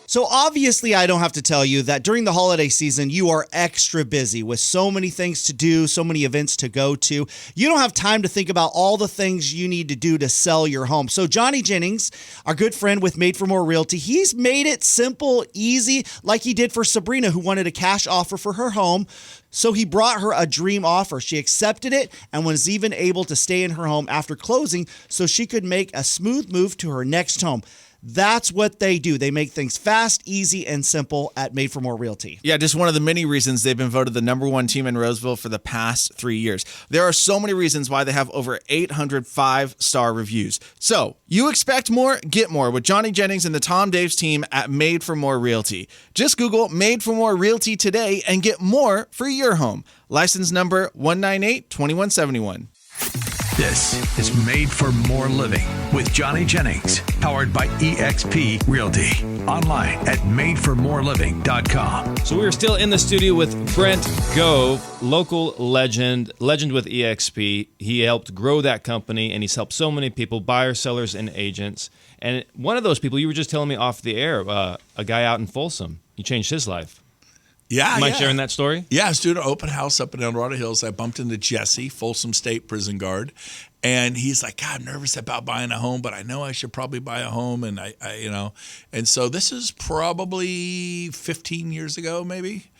So obviously, I don't have to tell you that during the holiday season, you are extra busy with so many things to do, so many events to go to. You don't have time to think about all the things you need to do to sell your home. So Johnny Jennings, our good friend with Made for More Realty, he's made it simple, easy, like he did for Sabrina, who wanted a cash offer for her home. So he brought her a dream offer. She accepted it and was even able to stay in her home after closing so she could make a smooth move to her next home. That's what they do. They make things fast, easy, and simple at Made for More Realty. Yeah, just one of the many reasons they've been voted the #1 team in Roseville for the past 3 years. There are so many reasons why they have over 800 5-star reviews. So you expect more, get more with Johnny Jennings and the Tom Daves team at Made for More Realty. Just Google Made for More Realty today and get more for your your home. License number 198-2171. This is Made for More Living with Johnny Jennings, powered by eXp Realty. Online at madeformoreliving.com. So we are still in the studio with Brent Gove, local legend with eXp. He helped grow that company, and he's helped so many people, buyers, sellers, and agents. And one of those people, you were just telling me off the air, a guy out in Folsom. You changed his life. Yeah, You mind sharing that story? Yeah, I was doing an open house up in El Dorado Hills. I bumped into Jesse, Folsom State prison guard, and he's like, God, I'm nervous about buying a home, but I know I should probably buy a home. And I and so this is probably 15 years ago, maybe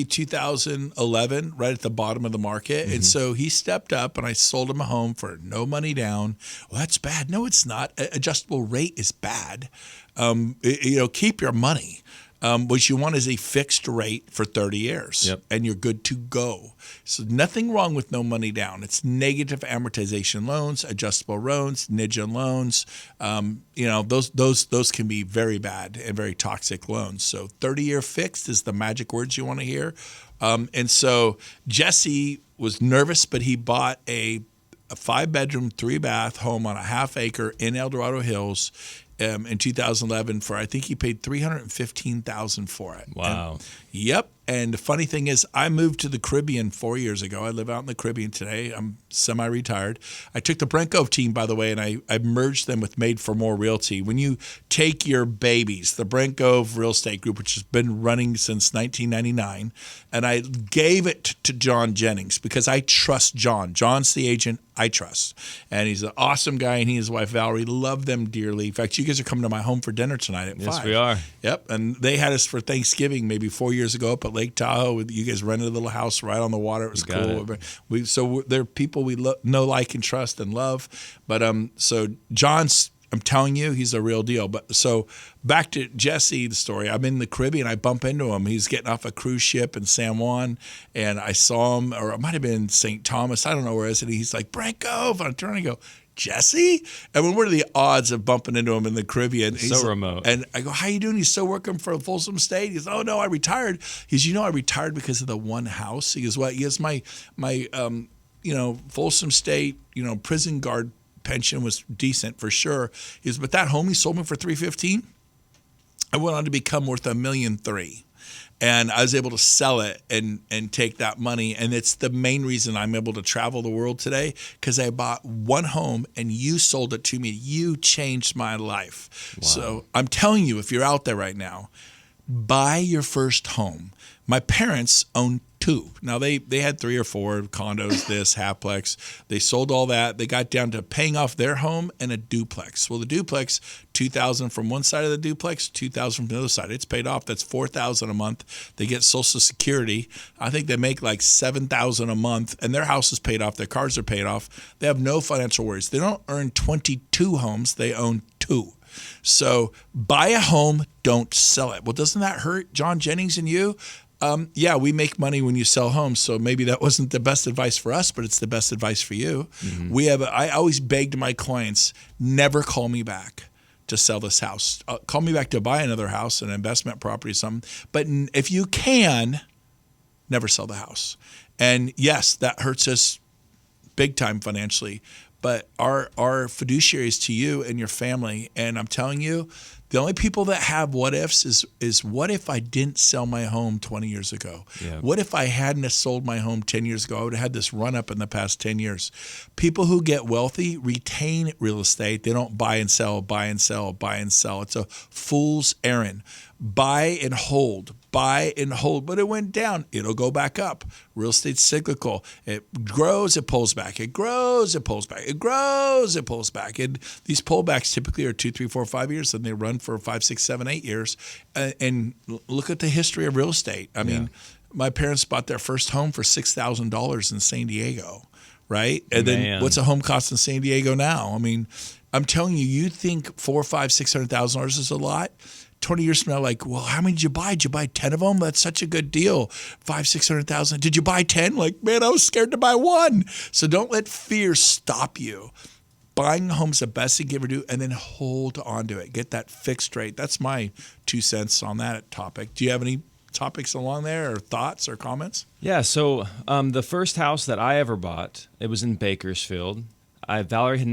2011, right at the bottom of the market. And so he stepped up, and I sold him a home for no money down. Well, that's bad. No, it's not. Adjustable rate is bad. Keep your money. What you want is a fixed rate for 30 years, and you're good to go. So nothing wrong with no money down. It's negative amortization loans, adjustable loans, NIDJA loans. Those can be very bad and very toxic loans. So 30-year fixed is the magic words you want to hear. And so Jesse was nervous, but he bought a 5-bedroom, 3-bath home on a half acre in El Dorado Hills in 2011 for, I think he paid $315,000 for it. Wow. Yep. And the funny thing is, I moved to the Caribbean 4 years ago. I live out in the Caribbean today. I'm semi-retired. I took the Brent Gove team, by the way, and I merged them with Made for More Realty. When you take your babies, the Brent Gove Real Estate Group, which has been running since 1999, and I gave it to John Jennings because I trust John. John's the agent I trust. And he's an awesome guy, and he and his wife, Valerie, love them dearly. In fact, you guys are coming to my home for dinner tonight at 5. Yes, we are. Yep. And they had us for Thanksgiving maybe 4 years ago up at Lake Tahoe. You guys rented a little house right on the water. It was cool. They're people we know, like, and trust and love. But so John's, I'm telling you, he's a real deal. But so back to Jesse, the story. I'm in the Caribbean. I bump into him. He's getting off a cruise ship in San Juan, and I saw him, or it might have been St. Thomas. I don't know where it is. And he's like, Brent Gove. And I turn and go, Jesse? And what are the odds of bumping into him in the Caribbean? So remote. And I go, how you doing? He's still working for Folsom State? He goes, oh, no, I retired. He goes, I retired because of the one house. He goes, what? He goes, my Folsom State, prison guard pension was decent for sure. He goes, but that home he sold me for $315,000, I went on to become worth $1.3 million. And I was able to sell it and take that money. And it's the main reason I'm able to travel the world today, because I bought one home and you sold it to me. You changed my life. Wow. So I'm telling you, if you're out there right now, buy your first home. My parents owned 2. Now, they had 3 or 4 condos, this, halfplex. They sold all that. They got down to paying off their home and a duplex. Well, the duplex, $2,000 from one side of the duplex, $2,000 from the other side. It's paid off. That's $4,000 a month. They get Social Security. I think they make like $7,000 a month, and their house is paid off. Their cars are paid off. They have no financial worries. They don't earn 22 homes. They own 2. So buy a home, don't sell it. Well, doesn't that hurt John Jennings and you? Yeah, we make money when you sell homes, so maybe that wasn't the best advice for us, but it's the best advice for you. Mm-hmm. I always beg to my clients, never call me back to sell this house. Call me back to buy another house, an investment property or something. But if you can, never sell the house. And yes, that hurts us big time financially, but our fiduciary is to you and your family. And I'm telling you, the only people that have what ifs is what if I didn't sell my home 20 years ago? Yeah. What if I hadn't have sold my home 10 years ago? I would have had this run up in the past 10 years. People who get wealthy retain real estate. They don't buy and sell, buy and sell, buy and sell. It's a fool's errand. Buy and hold. Buy and hold, but it went down. It'll go back up. Real estate's cyclical. It grows, it pulls back. It grows, it pulls back. It grows, it pulls back. And these pullbacks typically are 2, 3, 4, 5 years, and they run for 5, 6, 7, 8 years. And look at the history of real estate. I mean, my parents bought their first home for $6,000 in San Diego, right? And then what's a home cost in San Diego now? I mean, I'm telling you, you think $400,000, $500,000, $600,000 is a lot. 20 years from now, like, well, how many did you buy? Did you buy 10 of them? That's such a good deal. 500,000, 600,000. Did you buy 10? Like, man, I was scared to buy one. So don't let fear stop you. Buying a home's the best thing you ever do, and then hold on to it. Get that fixed rate. That's my 2 cents on that topic. Do you have any topics along there, or thoughts or comments? Yeah, so the first house that I ever bought, it was in Bakersfield. Valerie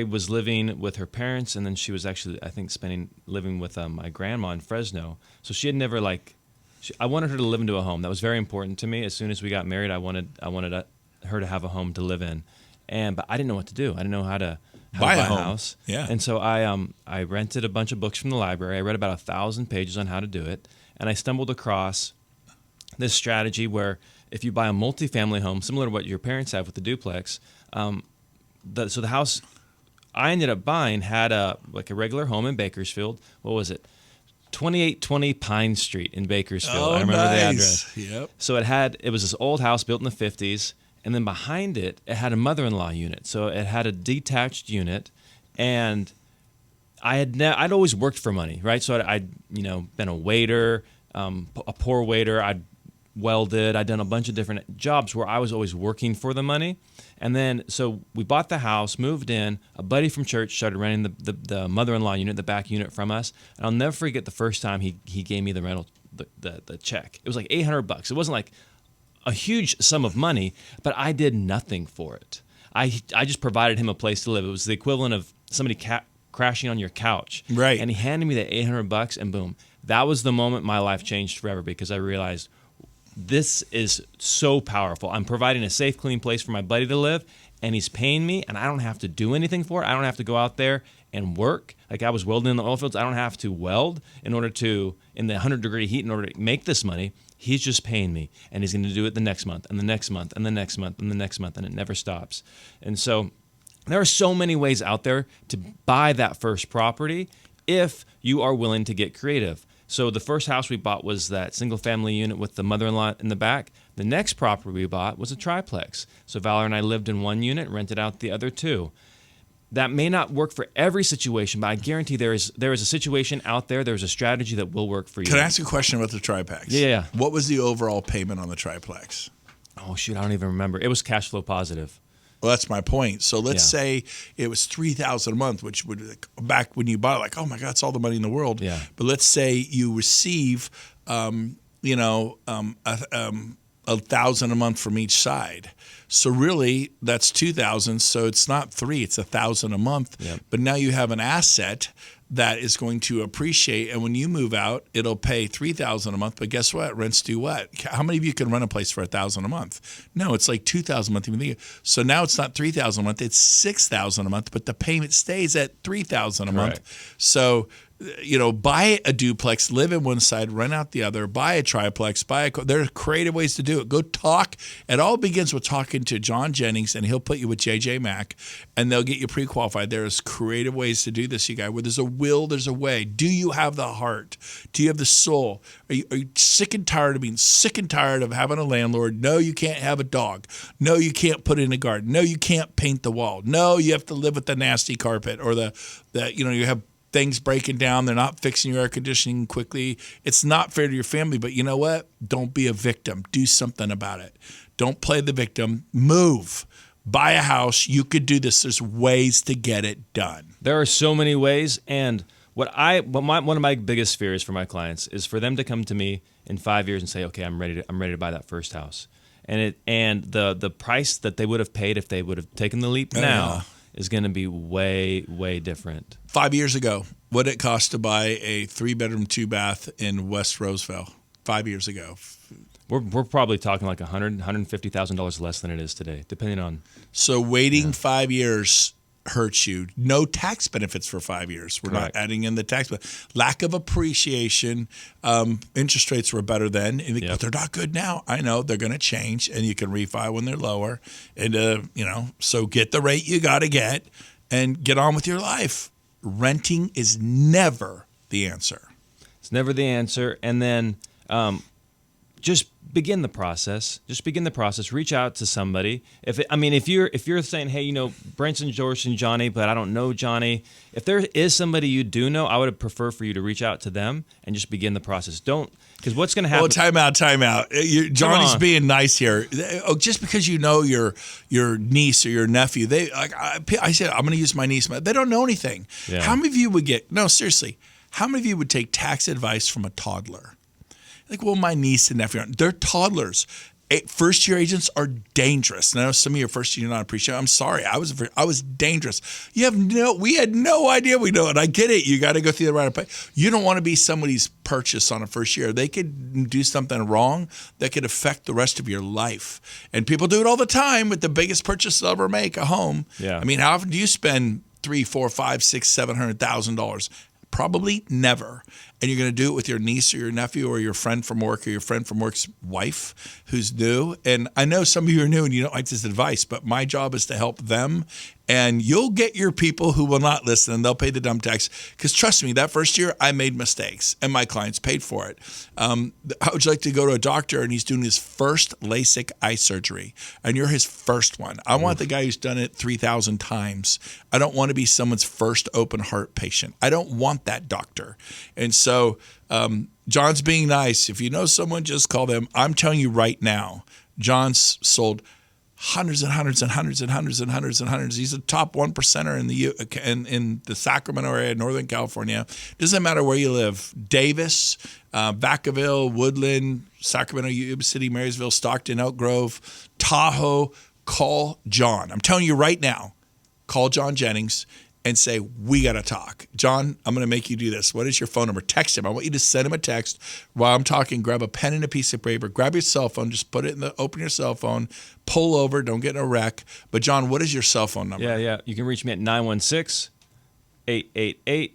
was living with her parents, and then she was actually, I think, living with my grandma in Fresno. So she had never I wanted her to live into a home. That was very important to me. As soon as we got married, I wanted her to have a home to live in, but I didn't know what to do. I didn't know how to buy a house. Yeah. And so I rented a bunch of books from the library. I read about 1,000 pages on how to do it, and I stumbled across this strategy where if you buy a multifamily home, similar to what your parents have with the duplex, so the house I ended up buying had a regular home in Bakersfield. What was it? 2820 Pine Street in Bakersfield. I remember the address. Yep. So it was this old house built in the 50s, and then behind it had a mother-in-law unit. So it had a detached unit, and I'd always worked for money, right? So I'd been a waiter, a poor waiter. I'd welded. I'd done a bunch of different jobs where I was always working for the money. And then, so we bought the house, moved in. A buddy from church started renting the mother-in-law unit, the back unit from us. And I'll never forget the first time he gave me the rental, the check. It was like $800. It wasn't like a huge sum of money, but I did nothing for it. I just provided him a place to live. It was the equivalent of somebody crashing on your couch. Right. And he handed me the $800, and boom. That was the moment my life changed forever, because I realized, this is so powerful. I'm providing a safe, clean place for my buddy to live, and he's paying me, and I don't have to do anything for it. I don't have to go out there and work. Like I was welding in the oil fields. I don't have to weld in the 100-degree heat in order to make this money. He's just paying me, and he's going to do it the next month, and the next month, and the next month, and the next month, and it never stops. And so there are so many ways out there to buy that first property if you are willing to get creative. So the first house we bought was that single-family unit with the mother-in-law in the back. The next property we bought was a triplex. So Valerie and I lived in one unit, rented out the other two. That may not work for every situation, but I guarantee there is a situation out there, there's a strategy that will work for you. Can I ask you a question about the triplex? Yeah. What was the overall payment on the triplex? Oh, shoot, I don't even remember. It was cash flow positive. Well, that's my point. So let's say it was $3,000 a month, which would, back when you bought it, like, oh my God, it's all the money in the world. Yeah. But let's say you receive, $1,000 a month from each side. So really, that's $2,000. So it's not $3,000; it's $1,000 a month. Yep. But now you have an asset that is going to appreciate, and when you move out, it'll pay $3,000 a month. But guess what? Rents do what? How many of you can rent a place for $1,000 a month? No, it's like $2,000 a month. So now it's not $3,000 a month; it's $6,000 a month. But the payment stays at $3,000 a month. So, buy a duplex, live in one side, rent out the other. Buy a triplex. There are creative ways to do it. Go talk. It all begins with talking to John Jennings, and he'll put you with JJ Mack, and they'll get you pre-qualified. There's creative ways to do this, you guys. Where there's a will, there's a way. Do you have the heart? Do you have the soul? Are you sick and tired of being sick and tired of having a landlord? No, you can't have a dog. No, you can't put in a garden. No, you can't paint the wall. No, you have to live with the nasty carpet, or you have things breaking down. They're not fixing your air conditioning quickly. It's not fair to your family, but you know what? Don't be a victim. Do something about it. Don't play the victim. Move. Buy a house. You could do this. There's ways to get it done. There are so many ways, and one of my biggest fears for my clients is for them to come to me in 5 years and say, "Okay, I'm ready to buy that first house," and the price that they would have paid if they would have taken the leap now is going to be way, way different. 5 years ago, what did it cost to buy a 3-bedroom, 2-bath in West Roseville? 5 years ago. We're probably talking like $150,000 less than it is today, depending on. So waiting 5 years hurts you. No tax benefits for 5 years. We're Correct. not adding in the tax, but lack of appreciation. Interest rates were better then, but they're not good now. I know they're going to change, and you can refi when they're lower. And so get the rate you got to get, and get on with your life. Renting is never the answer. It's never the answer, and then just begin the process. Reach out to somebody. If you're saying, hey, Brent's and George and Johnny, but I don't know Johnny. If there is somebody you do know, I would prefer for you to reach out to them and just begin the process. Because what's going to happen? Oh, time out. Johnny's being nice here. Oh, just because you know your niece or your nephew, I said I'm going to use my niece. They don't know anything. Yeah. How many of you would get? No, seriously. How many of you would take tax advice from a toddler? Like, well, my niece and nephew, they're toddlers. First-year agents are dangerous. And I know some of your first year not appreciate. I'm sorry, I was dangerous. We had no idea we know it. I get it. You got to go through the right way. You don't want to be somebody's purchase on a first year. They could do something wrong that could affect the rest of your life. And people do it all the time with the biggest purchase they'll ever make, a home. Yeah. I mean, how often do you spend $300,000, $400,000, $500,000, $700,000? Probably never. And you're going to do it with your niece or your nephew or your friend from work or your friend from work's wife who's new. And I know some of you are new and you don't like this advice, but my job is to help them. And you'll get your people who will not listen and they'll pay the dumb tax. Because trust me, that first year I made mistakes and my clients paid for it. How would you like to go to a doctor and he's doing his first LASIK eye surgery and you're his first one? I want the guy who's done it 3,000 times. I don't want to be someone's first open heart patient. I don't want that doctor. And so John's being nice. If you know someone, just call them. I'm telling you right now, John's sold hundreds and hundreds and hundreds and hundreds and hundreds and hundreds. He's a top 1%er in the Sacramento area, Northern California. Doesn't matter where you live. Davis, Vacaville, Woodland, Sacramento, Yuba City, Marysville, Stockton, Elk Grove, Tahoe. Call John. I'm telling you right now, call John Jennings and say, we got to talk. John, I'm going to make you do this. What is your phone number? Text him. I want you to send him a text while I'm talking. Grab a pen and a piece of paper. Grab your cell phone. Just put it open your cell phone. Pull over. Don't get in a wreck. But John, what is your cell phone number? Yeah. You can reach me at 916-888-8755.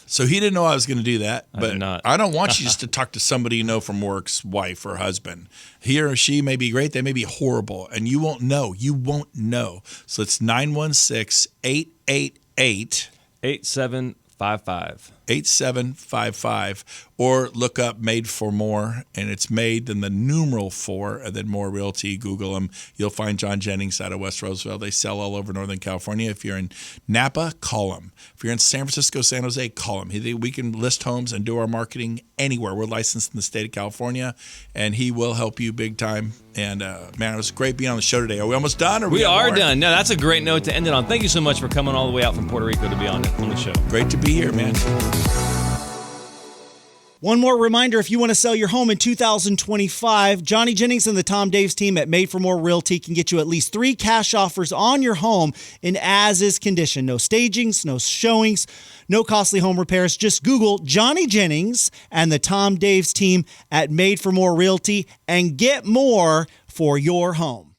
So he didn't know I was going to do that. I But did not. I don't want you just to talk to somebody you know from work's wife or husband. He or she may be great. They may be horrible. And you won't know. You won't know. So it's 916-888-8755. 8755, or look up Made for More, and it's made then the numeral 4 and then More Realty. Google them. You'll find John Jennings out of West Roseville. They sell all over Northern California. If you're in Napa, call them. If you're in San Francisco, San Jose, call him. We can list homes and do our marketing anywhere. We're licensed in the state of California, and he will help you big time. And man, it was great being on the show today. Are we almost done? Or We are more? done. No, that's a great note to end it on. Thank you so much for coming all the way out from Puerto Rico to be on the show. Great to be here, man. One more reminder, if you want to sell your home in 2025, Johnny Jennings and the Tom Daves team at Made for More Realty can get you at least 3 cash offers on your home in as-is condition. No stagings, no showings, no costly home repairs. Just Google Johnny Jennings and the Tom Daves team at Made for More Realty and get more for your home.